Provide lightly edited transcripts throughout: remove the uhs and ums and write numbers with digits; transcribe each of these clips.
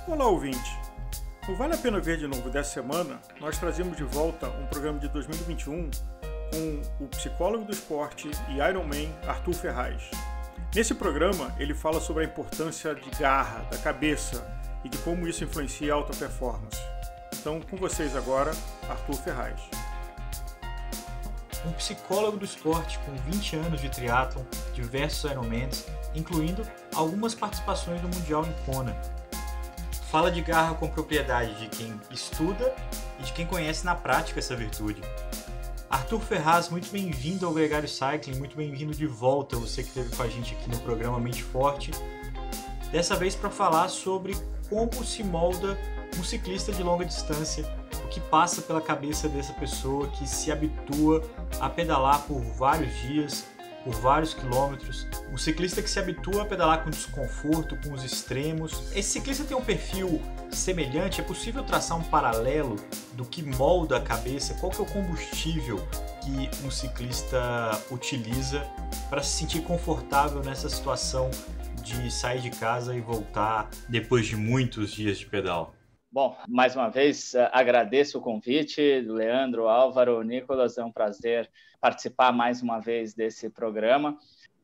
Olá, ouvinte! No Vale a Pena Ver de Novo dessa semana, nós trazemos de volta um programa de 2021 com o psicólogo do esporte e Ironman Arthur Ferraz. Nesse programa, ele fala sobre a importância de garra, da cabeça e de como isso influencia a alta performance. Então, com vocês agora, Arthur Ferraz. Um psicólogo do esporte com 20 anos de triatlon, diversos Ironmans, incluindo algumas participações no Mundial em Kona. Fala de garra com propriedade de quem estuda e de quem conhece na prática essa virtude. Arthur Ferraz, muito bem-vindo ao Gregário Cycling, muito bem-vindo de volta, você que esteve com a gente aqui no programa Mente Forte. Dessa vez para falar sobre como se molda um ciclista de longa distância, o que passa pela cabeça dessa pessoa que se habitua a pedalar por vários dias, por vários quilômetros, um ciclista que se habitua a pedalar com desconforto, com os extremos. Esse ciclista tem um perfil semelhante? É possível traçar um paralelo do que molda a cabeça? Qual que é o combustível que um ciclista utiliza para se sentir confortável nessa situação de sair de casa e voltar depois de muitos dias de pedal? Bom, mais uma vez, agradeço o convite, Leandro, Álvaro, Nicolas, é um prazer participar mais uma vez desse programa.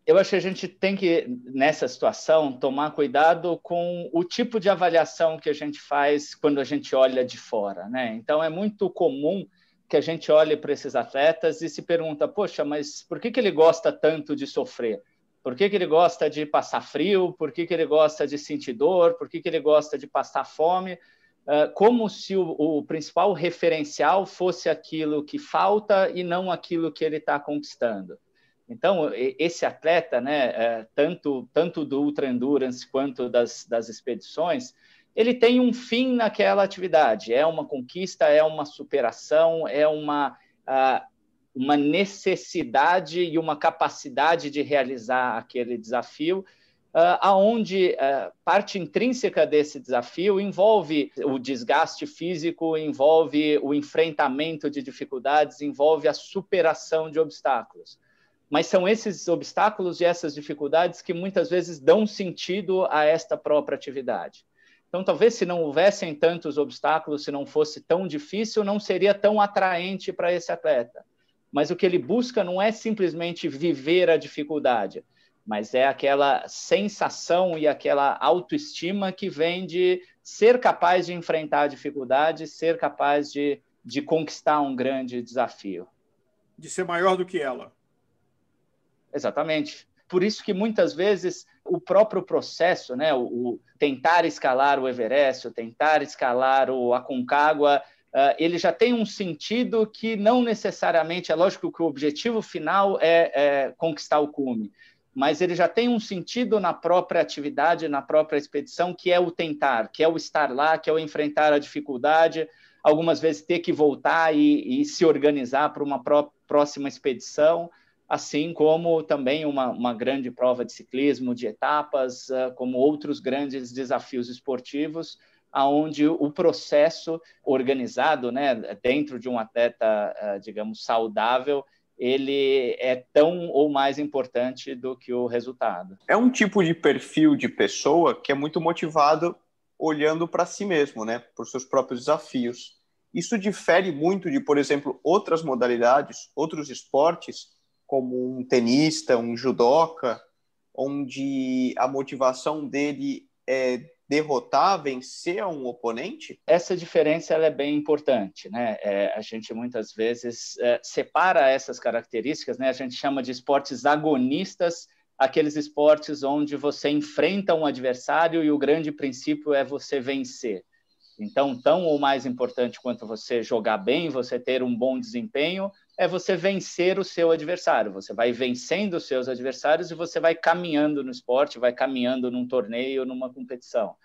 Eu acho que a gente tem que, nessa situação, tomar cuidado com o tipo de avaliação que a gente faz quando a gente olha de fora, né? Então, é muito comum que a gente olhe para esses atletas e se pergunta, poxa, mas por que ele gosta tanto de sofrer? Por que ele gosta de passar frio? Por que ele gosta de sentir dor? Por que ele gosta de passar fome? Como se o principal referencial fosse aquilo que falta e não aquilo que ele está conquistando. Então, esse atleta, né, tanto do Ultra Endurance quanto das expedições, ele tem um fim naquela atividade. É uma conquista, é uma superação, é uma necessidade e uma capacidade de realizar aquele desafio, aonde parte intrínseca desse desafio envolve o desgaste físico, envolve o enfrentamento de dificuldades, envolve a superação de obstáculos. Mas são esses obstáculos e essas dificuldades que muitas vezes dão sentido a esta própria atividade. Então, talvez se não houvessem tantos obstáculos, se não fosse tão difícil, não seria tão atraente para esse atleta. Mas o que ele busca não é simplesmente viver a dificuldade, mas é aquela sensação e aquela autoestima que vem de ser capaz de enfrentar a dificuldade, ser capaz de conquistar um grande desafio. De ser maior do que ela. Exatamente. Por isso que muitas vezes o próprio processo, né, o tentar escalar o Everest, o tentar escalar o Aconcagua, ele já tem um sentido que não necessariamente, é lógico que o objetivo final é conquistar o cume, mas ele já tem um sentido na própria atividade, na própria expedição, que é o tentar, que é o estar lá, que é o enfrentar a dificuldade, algumas vezes ter que voltar e se organizar para uma próxima expedição, assim como também uma grande prova de ciclismo, de etapas, como outros grandes desafios esportivos, onde o processo organizado, né, dentro de um atleta, digamos, saudável, ele é tão ou mais importante do que o resultado. É um tipo de perfil de pessoa que é muito motivado olhando para si mesmo, né, por seus próprios desafios. Isso difere muito de, por exemplo, outras modalidades, outros esportes, como um tenista, um judoca, onde a motivação dele é derrotar, vencer um oponente? Essa diferença ela é bem importante, né? A gente muitas vezes separa essas características, né? A gente chama de esportes agonistas, aqueles esportes onde você enfrenta um adversário e o grande princípio é você vencer. Então, tão ou mais importante quanto você jogar bem, você ter um bom desempenho, é você vencer o seu adversário. Você vai vencendo os seus adversários e você vai caminhando no esporte, vai caminhando num torneio, numa competição.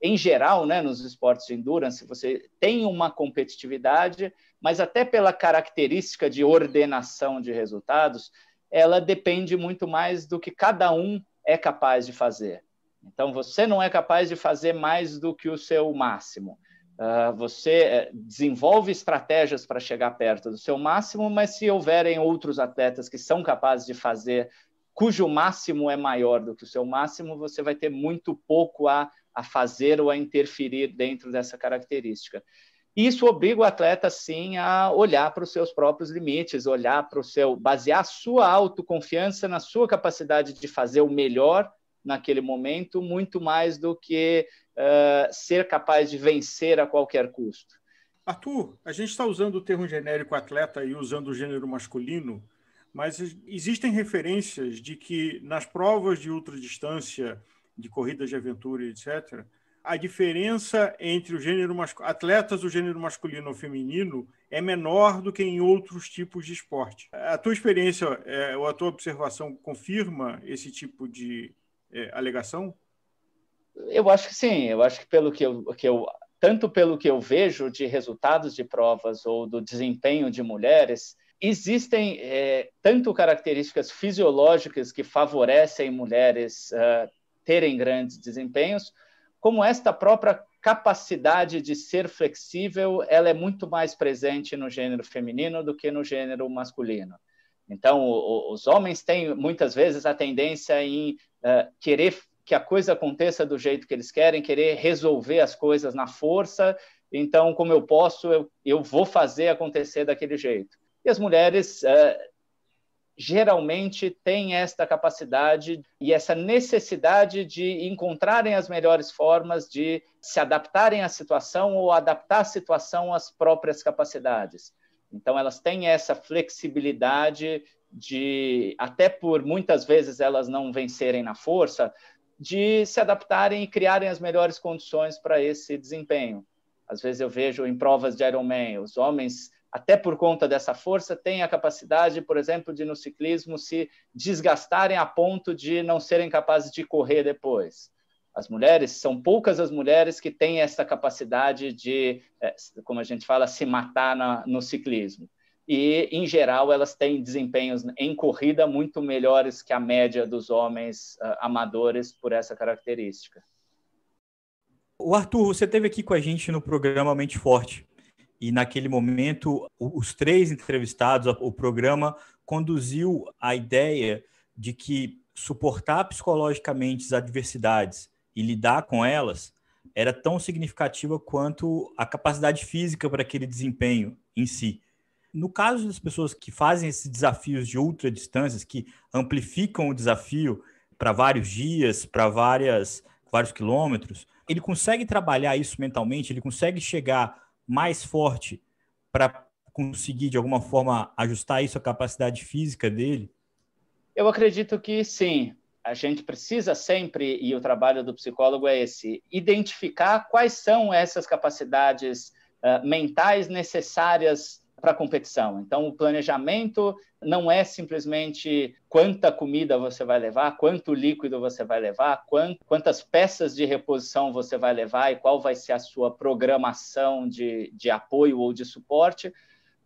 Em geral, né, nos esportes de endurance, você tem uma competitividade, mas até pela característica de ordenação de resultados, ela depende muito mais do que cada um é capaz de fazer. Então, você não é capaz de fazer mais do que o seu máximo. Você desenvolve estratégias para chegar perto do seu máximo, mas se houverem outros atletas que são capazes de fazer, cujo máximo é maior do que o seu máximo, você vai ter muito pouco a a fazer ou a interferir dentro dessa característica. Isso obriga o atleta, sim, a olhar para os seus próprios limites, basear a sua autoconfiança na sua capacidade de fazer o melhor naquele momento, muito mais do que ser capaz de vencer a qualquer custo. Arthur, a gente está usando o termo genérico atleta e usando o gênero masculino, mas existem referências de que nas provas de ultradistância, de corridas de aventura, etc., a diferença entre atletas do gênero masculino ou feminino é menor do que em outros tipos de esporte. A tua experiência ou a tua observação confirma esse tipo de alegação? Eu acho que sim. Eu acho que tanto pelo que eu vejo de resultados de provas ou do desempenho de mulheres, existem tanto características fisiológicas que favorecem mulheres terem grandes desempenhos, como esta própria capacidade de ser flexível, ela é muito mais presente no gênero feminino do que no gênero masculino. Então, os homens têm, muitas vezes, a tendência em querer que a coisa aconteça do jeito que eles querem, querer resolver as coisas na força. Então, como eu posso, eu vou fazer acontecer daquele jeito. E as mulheres geralmente têm esta capacidade e essa necessidade de encontrarem as melhores formas de se adaptarem à situação ou adaptar a situação às próprias capacidades. Então, elas têm essa flexibilidade de, até por muitas vezes elas não vencerem na força, de se adaptarem e criarem as melhores condições para esse desempenho. Às vezes eu vejo em provas de Ironman, os homens, até por conta dessa força, têm a capacidade, por exemplo, de no ciclismo se desgastarem a ponto de não serem capazes de correr depois. As mulheres, são poucas as mulheres que têm essa capacidade de, como a gente fala, se matar no ciclismo. E, em geral, elas têm desempenhos em corrida muito melhores que a média dos homens amadores por essa característica. O Arthur, você esteve aqui com a gente no programa Mente Forte. E, naquele momento, os 3 entrevistados, o programa conduziu a ideia de que suportar psicologicamente as adversidades e lidar com elas era tão significativa quanto a capacidade física para aquele desempenho em si. No caso das pessoas que fazem esses desafios de ultradistâncias, que amplificam o desafio para vários dias, para vários quilômetros, ele consegue trabalhar isso mentalmente, ele consegue chegar mais forte para conseguir, de alguma forma, ajustar isso à capacidade física dele? Eu acredito que sim. A gente precisa sempre, e o trabalho do psicólogo é esse, identificar quais são essas capacidades mentais necessárias para a competição. Então, o planejamento não é simplesmente quanta comida você vai levar, quanto líquido você vai levar, quantas peças de reposição você vai levar e qual vai ser a sua programação de apoio ou de suporte,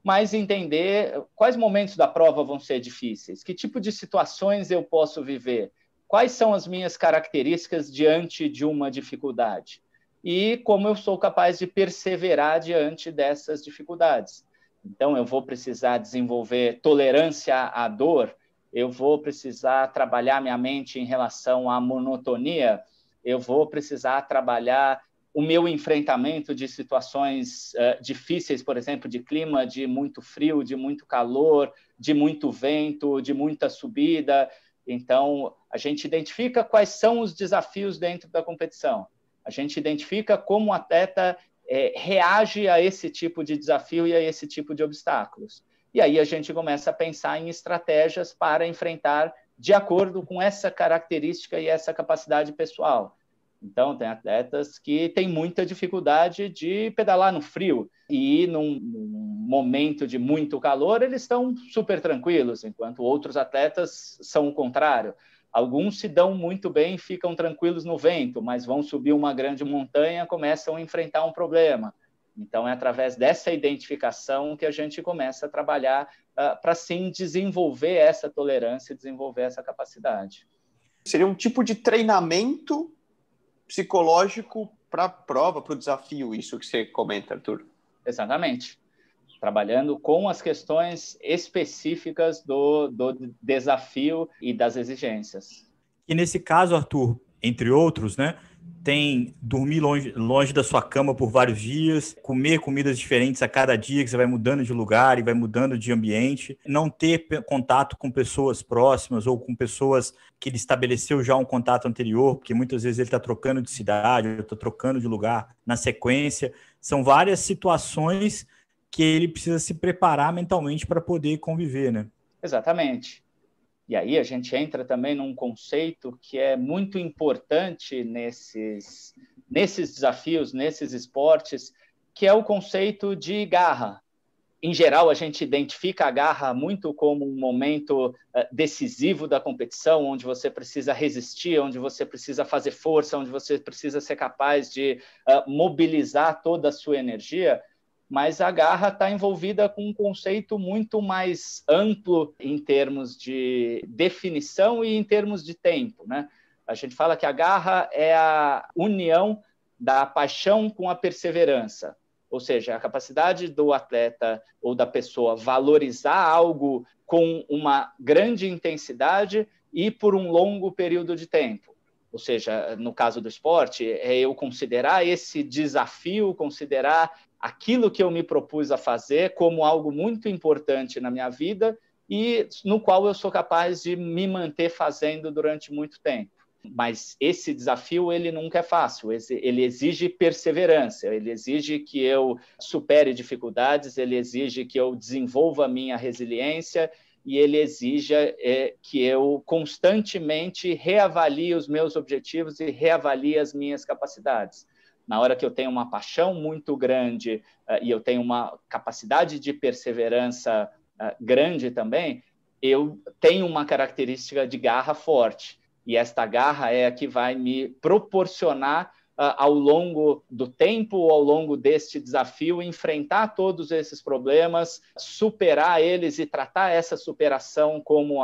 mas entender quais momentos da prova vão ser difíceis, que tipo de situações eu posso viver, quais são as minhas características diante de uma dificuldade e como eu sou capaz de perseverar diante dessas dificuldades. Então, eu vou precisar desenvolver tolerância à dor, eu vou precisar trabalhar minha mente em relação à monotonia, eu vou precisar trabalhar o meu enfrentamento de situações difíceis, por exemplo, de clima de muito frio, de muito calor, de muito vento, de muita subida. Então, a gente identifica quais são os desafios dentro da competição. A gente identifica como o atleta reage a esse tipo de desafio e a esse tipo de obstáculos. E aí a gente começa a pensar em estratégias para enfrentar de acordo com essa característica e essa capacidade pessoal. Então, tem atletas que têm muita dificuldade de pedalar no frio e num momento de muito calor eles estão super tranquilos, enquanto outros atletas são o contrário. Alguns se dão muito bem, ficam tranquilos no vento, mas vão subir uma grande montanha, começam a enfrentar um problema. Então, é através dessa identificação que a gente começa a trabalhar para, sim, desenvolver essa tolerância e desenvolver essa capacidade. Seria um tipo de treinamento psicológico para a prova, para o desafio, isso que você comenta, Arthur? Exatamente. Trabalhando com as questões específicas do desafio e das exigências. E nesse caso, Arthur, entre outros, né, tem dormir longe da sua cama por vários dias, comer comidas diferentes a cada dia, que você vai mudando de lugar e vai mudando de ambiente, não ter contato com pessoas próximas ou com pessoas que ele estabeleceu já um contato anterior, porque muitas vezes ele está trocando de cidade, ou está trocando de lugar na sequência. São várias situações que ele precisa se preparar mentalmente para poder conviver, né? Exatamente. E aí a gente entra também num conceito que é muito importante nesses desafios, nesses esportes, que é o conceito de garra. Em geral, a gente identifica a garra muito como um momento decisivo da competição, onde você precisa resistir, onde você precisa fazer força, onde você precisa ser capaz de mobilizar toda a sua energia. Mas a garra está envolvida com um conceito muito mais amplo em termos de definição e em termos de tempo, né? A gente fala que a garra é a união da paixão com a perseverança, ou seja, a capacidade do atleta ou da pessoa valorizar algo com uma grande intensidade e por um longo período de tempo. Ou seja, no caso do esporte, é eu considerar esse desafio, considerar aquilo que eu me propus a fazer como algo muito importante na minha vida e no qual eu sou capaz de me manter fazendo durante muito tempo. Mas esse desafio, ele nunca é fácil, ele exige perseverança, ele exige que eu supere dificuldades, ele exige que eu desenvolva a minha resiliência e ele exige que eu constantemente reavalie os meus objetivos e reavalie as minhas capacidades. Na hora que eu tenho uma paixão muito grande e eu tenho uma capacidade de perseverança grande também, eu tenho uma característica de garra forte. E esta garra é a que vai me proporcionar, ao longo do tempo, ao longo deste desafio, enfrentar todos esses problemas, superar eles e tratar essa superação como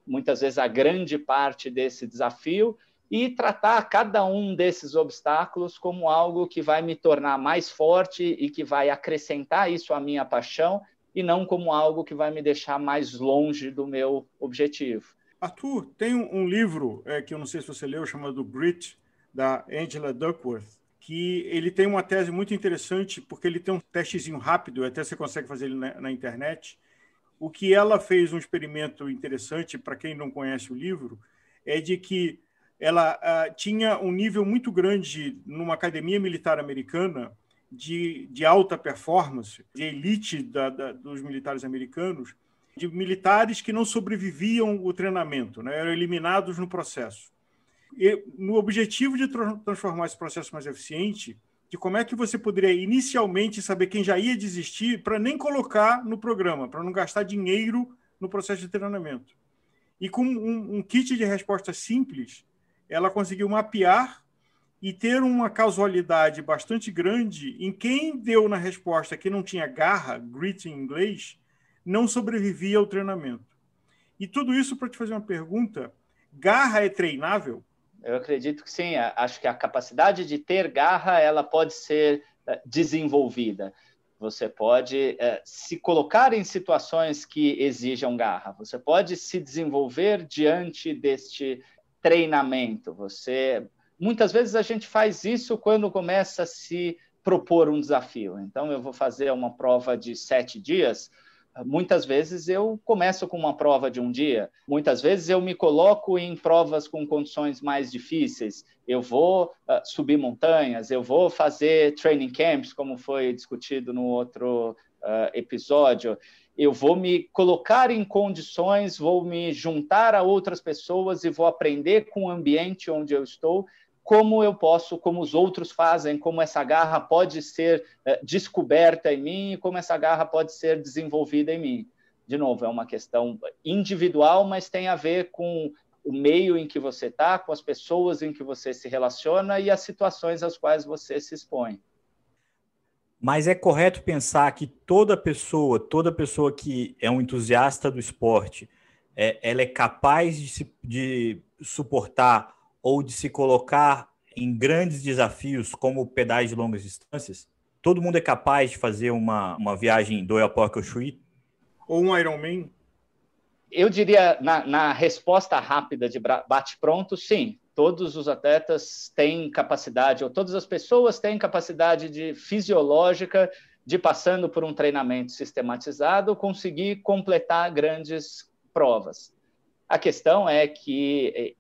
muitas vezes a grande parte desse desafio, e tratar cada um desses obstáculos como algo que vai me tornar mais forte e que vai acrescentar isso à minha paixão e não como algo que vai me deixar mais longe do meu objetivo. Arthur, tem um livro que eu não sei se você leu, chamado Grit, da Angela Duckworth, que ele tem uma tese muito interessante, porque ele tem um testezinho rápido, até você consegue fazer ele na internet. O que ela fez, um experimento interessante, para quem não conhece o livro, é de que ela tinha um nível muito grande numa academia militar americana de alta performance, de elite dos militares americanos, de militares que não sobreviviam o treinamento, né? Eram eliminados no processo. E, no objetivo de transformar esse processo mais eficiente, de como é que você poderia inicialmente saber quem já ia desistir para nem colocar no programa, para não gastar dinheiro no processo de treinamento. E com um kit de resposta simples, ela conseguiu mapear e ter uma causalidade bastante grande em quem deu na resposta que não tinha garra, grit em inglês, não sobrevivia ao treinamento. E tudo isso para te fazer uma pergunta: garra é treinável? Eu acredito que sim. Acho que a capacidade de ter garra, ela pode ser desenvolvida. Você pode se colocar em situações que exijam garra. Você pode se desenvolver diante deste treinamento. Muitas vezes a gente faz isso quando começa a se propor um desafio. Então, eu vou fazer uma prova de 7 dias. Muitas vezes eu começo com uma prova de 1 dia. Muitas vezes eu me coloco em provas com condições mais difíceis. Eu vou subir montanhas, eu vou fazer training camps, como foi discutido no outro episódio. Eu vou me colocar em condições, vou me juntar a outras pessoas e vou aprender com o ambiente onde eu estou, como eu posso, como os outros fazem, como essa garra pode ser descoberta em mim e como essa garra pode ser desenvolvida em mim. De novo, é uma questão individual, mas tem a ver com o meio em que você está, com as pessoas em que você se relaciona e as situações às quais você se expõe. Mas é correto pensar que toda pessoa que é um entusiasta do esporte, ela é capaz de suportar ou de se colocar em grandes desafios como pedais de longas distâncias? Todo mundo é capaz de fazer uma viagem do Oiapoque ao Chuí? Ou um Ironman? Eu diria, na resposta rápida de bate-pronto, sim. todos os atletas têm capacidade, ou todas as pessoas têm capacidade fisiológica de, passando por um treinamento sistematizado, conseguir completar grandes provas. A questão é que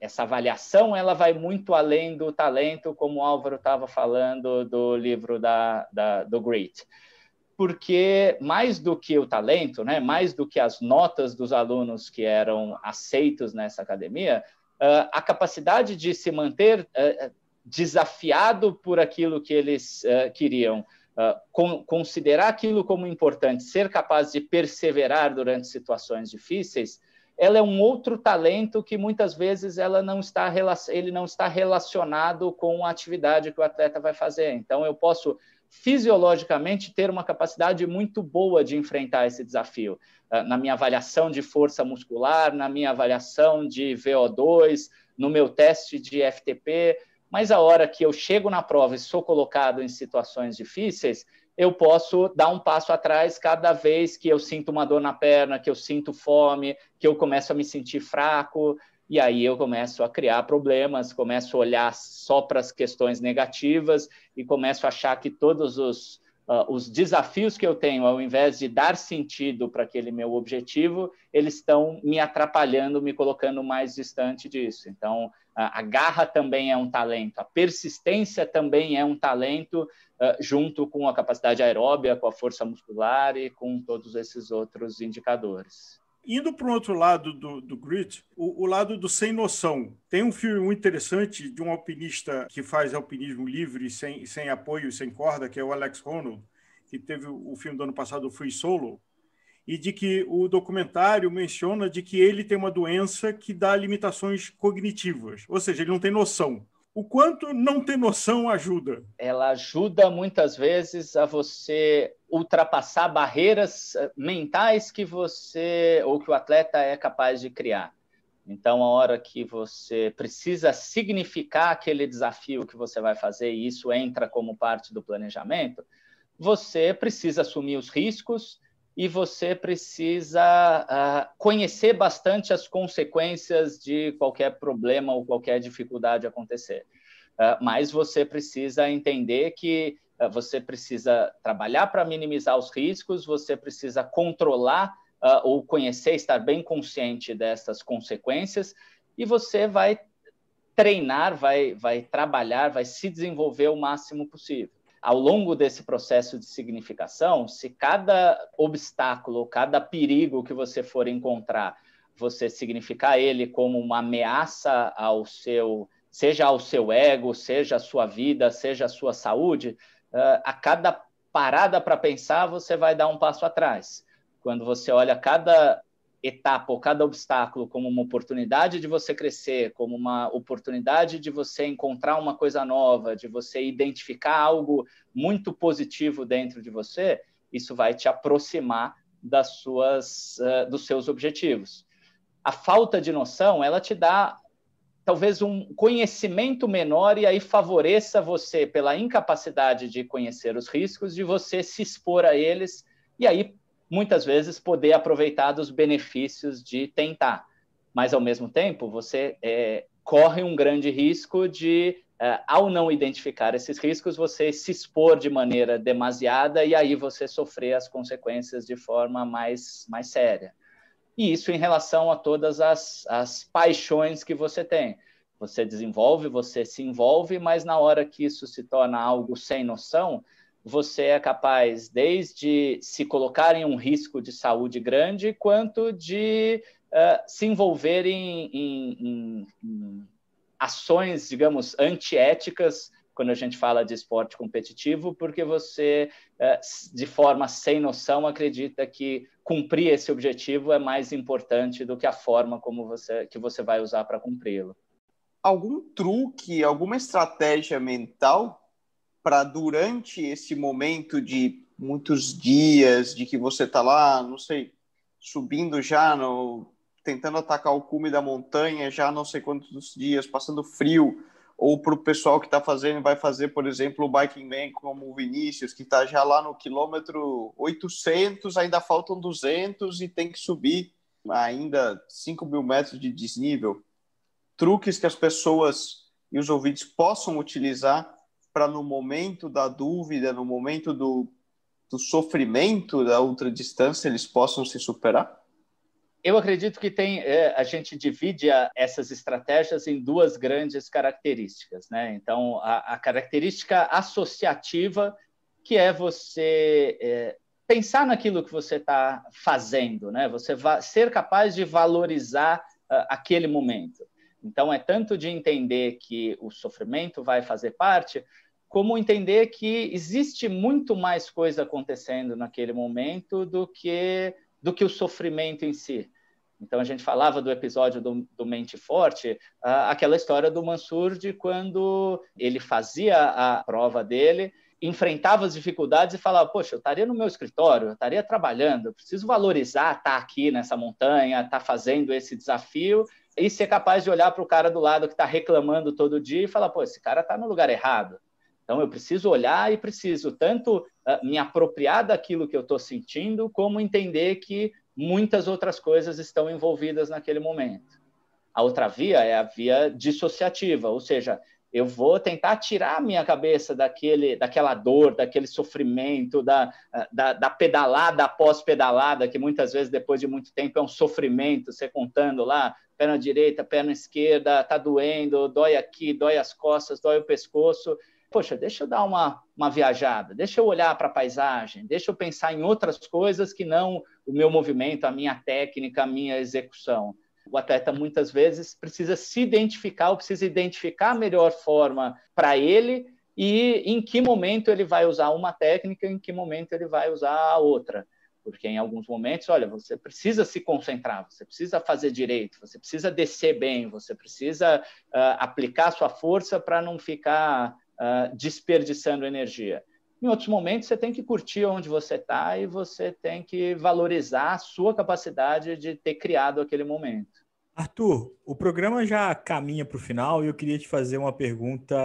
essa avaliação ela vai muito além do talento, como o Álvaro estava falando do livro do Grit. Porque mais do que o talento, né, mais do que as notas dos alunos que eram aceitos nessa academia, a capacidade de se manter desafiado por aquilo que eles queriam, considerar aquilo como importante, ser capaz de perseverar durante situações difíceis, ela é um outro talento que muitas vezes ele não está relacionado com a atividade que o atleta vai fazer. Então, eu posso fisiologicamente ter uma capacidade muito boa de enfrentar esse desafio. Na minha avaliação de força muscular, na minha avaliação de VO2, no meu teste de FTP, mas a hora que eu chego na prova e sou colocado em situações difíceis, eu posso dar um passo atrás cada vez que eu sinto uma dor na perna, que eu sinto fome, que eu começo a me sentir fraco, e aí eu começo a criar problemas, começo a olhar só para as questões negativas e começo a achar que todos os desafios que eu tenho, ao invés de dar sentido para aquele meu objetivo, eles estão me atrapalhando, me colocando mais distante disso. Então, a garra também é um talento, a persistência também é um talento, junto com a capacidade aeróbia, com a força muscular e com todos esses outros indicadores. Indo para o outro lado do Grit, o lado do sem noção. Tem um filme muito interessante de um alpinista que faz alpinismo livre, sem apoio, sem corda, que é o Alex Honnold, que teve o filme do ano passado, o Free Solo, e de que o documentário menciona de que ele tem uma doença que dá limitações cognitivas, ou seja, ele não tem noção. O quanto não ter noção ajuda? Ela ajuda muitas vezes a você ultrapassar barreiras mentais que você ou que o atleta é capaz de criar. Então, a hora que você precisa significar aquele desafio que você vai fazer, e isso entra como parte do planejamento, você precisa assumir os riscos e você precisa conhecer bastante as consequências de qualquer problema ou qualquer dificuldade acontecer. Mas você precisa entender que você precisa trabalhar para minimizar os riscos, você precisa controlar ou conhecer, estar bem consciente dessas consequências, e você vai treinar, vai trabalhar, vai se desenvolver o máximo possível. Ao longo desse processo de significação, se cada obstáculo, cada perigo que você for encontrar, você significar ele como uma ameaça seja ao seu ego, seja à sua vida, seja à sua saúde, a cada parada para pensar, você vai dar um passo atrás. Quando você olha cada etapa ou cada obstáculo como uma oportunidade de você crescer, como uma oportunidade de você encontrar uma coisa nova, de você identificar algo muito positivo dentro de você, isso vai te aproximar dos seus objetivos. A falta de noção, ela te dá talvez um conhecimento menor e aí favoreça você, pela incapacidade de conhecer os riscos, de você se expor a eles e aí muitas vezes poder aproveitar dos benefícios de tentar. Mas, ao mesmo tempo, você corre um grande risco de, ao não identificar esses riscos, você se expor de maneira demasiada e aí você sofrer as consequências de forma mais séria. E isso em relação a todas as paixões que você tem. Você desenvolve, você se envolve, mas na hora que isso se torna algo sem noção, você é capaz desde se colocar em um risco de saúde grande, quanto de se envolver em ações, digamos, antiéticas, quando a gente fala de esporte competitivo, porque você, de forma sem noção, acredita que cumprir esse objetivo é mais importante do que a forma que você vai usar para cumpri-lo. Algum truque, alguma estratégia mental para durante esse momento de muitos dias, de que você está lá, não sei, subindo já, tentando atacar o cume da montanha, já não sei quantos dias, passando frio, ou para o pessoal que vai fazer, por exemplo, o Biking Man, como o Vinícius, que está já lá no quilômetro 800, ainda faltam 200 e tem que subir ainda 5.000 metros de desnível. truques que as pessoas e os ouvintes possam utilizar para, no momento da dúvida, no momento do sofrimento da ultradistância, eles possam se superar? Eu acredito que a gente divide essas estratégias em duas grandes características, né? Então, a característica associativa, que é você pensar naquilo que você está fazendo, né? Você ser capaz de valorizar aquele momento. Então, é tanto de entender que o sofrimento vai fazer parte, como entender que existe muito mais coisa acontecendo naquele momento do que o sofrimento em si. Então, a gente falava do episódio do Mente Forte, aquela história do Mansur de quando ele fazia a prova dele, enfrentava as dificuldades e falava, poxa, eu estaria no meu escritório, eu estaria trabalhando, eu preciso valorizar estar aqui nessa montanha, estar fazendo esse desafio e ser capaz de olhar para o cara do lado que está reclamando todo dia e falar, pô, esse cara está no lugar errado. Então, eu preciso olhar e preciso tanto me apropriar daquilo que eu estou sentindo, como entender que muitas outras coisas estão envolvidas naquele momento. A outra via é a via dissociativa, ou seja, eu vou tentar tirar a minha cabeça daquela dor, daquele sofrimento, da pedalada após pedalada, que muitas vezes, depois de muito tempo, é um sofrimento, você contando lá, perna direita, perna esquerda, está doendo, dói aqui, dói as costas, dói o pescoço. Poxa, deixa eu dar uma viajada, deixa eu olhar para a paisagem, deixa eu pensar em outras coisas que não o meu movimento, a minha técnica, a minha execução. O atleta, muitas vezes, precisa se identificar, ou precisa identificar a melhor forma para ele e em que momento ele vai usar uma técnica, em que momento ele vai usar a outra. Porque em alguns momentos, olha, você precisa se concentrar, você precisa fazer direito, você precisa descer bem, você precisa aplicar sua força para não ficar desperdiçando energia. Em outros momentos, você tem que curtir onde você está e você tem que valorizar a sua capacidade de ter criado aquele momento. Arthur, o programa já caminha para o final e eu queria te fazer uma pergunta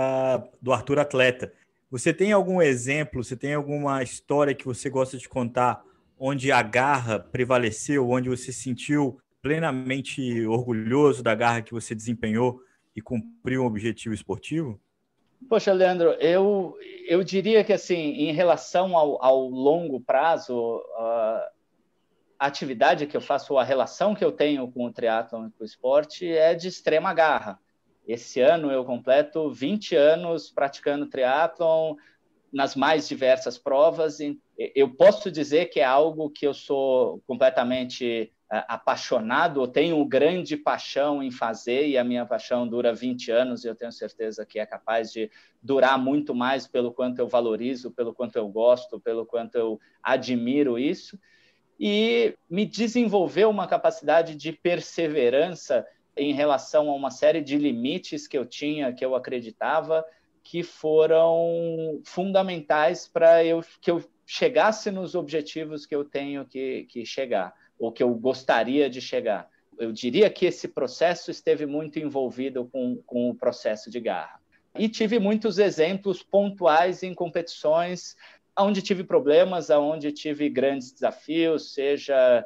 do Arthur Atleta. Você tem algum exemplo, você tem alguma história que você gosta de contar onde a garra prevaleceu, onde você se sentiu plenamente orgulhoso da garra que você desempenhou e cumpriu um objetivo esportivo? Poxa, Leandro, eu diria que, assim, em relação ao longo prazo, a atividade que eu faço, a relação que eu tenho com o triatlon e com o esporte é de extrema garra. Esse ano eu completo 20 anos praticando triatlon nas mais diversas provas. Eu posso dizer que é algo que eu sou completamente apaixonado, eu tenho grande paixão em fazer, e a minha paixão dura 20 anos, e eu tenho certeza que é capaz de durar muito mais pelo quanto eu valorizo, pelo quanto eu gosto, pelo quanto eu admiro isso, e me desenvolveu uma capacidade de perseverança em relação a uma série de limites que eu tinha, que eu acreditava, que foram fundamentais para que eu chegasse nos objetivos que eu tenho que chegar, ou que eu gostaria de chegar. Eu diria que esse processo esteve muito envolvido com o processo de garra. E tive muitos exemplos pontuais em competições onde tive problemas, onde tive grandes desafios, seja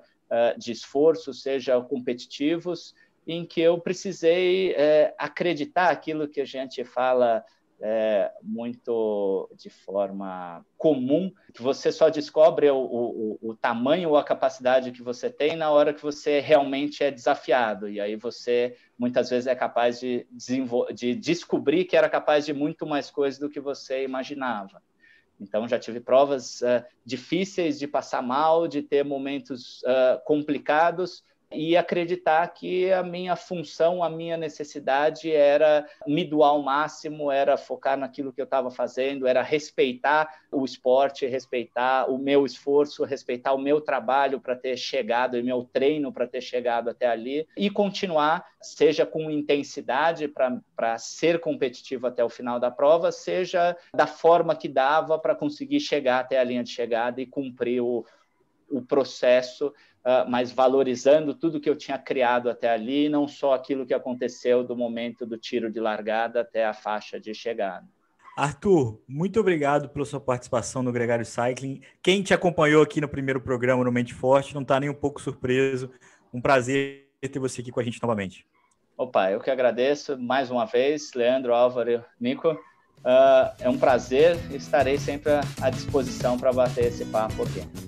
de esforço, seja competitivos, em que eu precisei acreditar aquilo que a gente fala muito de forma comum, que você só descobre o tamanho ou a capacidade que você tem na hora que você realmente é desafiado, e aí você muitas vezes é capaz de descobrir que era capaz de muito mais coisa do que você imaginava. Então, já tive provas difíceis de passar mal, de ter momentos complicados, e acreditar que a minha função, a minha necessidade era me doar ao máximo, era focar naquilo que eu estava fazendo, era respeitar o esporte, respeitar o meu esforço, respeitar o meu trabalho para ter chegado, e meu treino para ter chegado até ali, e continuar, seja com intensidade para ser competitivo até o final da prova, seja da forma que dava para conseguir chegar até a linha de chegada e cumprir o processo, mas valorizando tudo que eu tinha criado até ali, não só aquilo que aconteceu do momento do tiro de largada até a faixa de chegada. Arthur, muito obrigado pela sua participação no Gregário Cycling. Quem te acompanhou aqui no primeiro programa no Mente Forte não está nem um pouco surpreso. Um prazer ter você aqui com a gente novamente. Opa, eu que agradeço mais uma vez, Leandro, Álvaro, Nico. É um prazer, estarei sempre à disposição para bater esse papo aqui.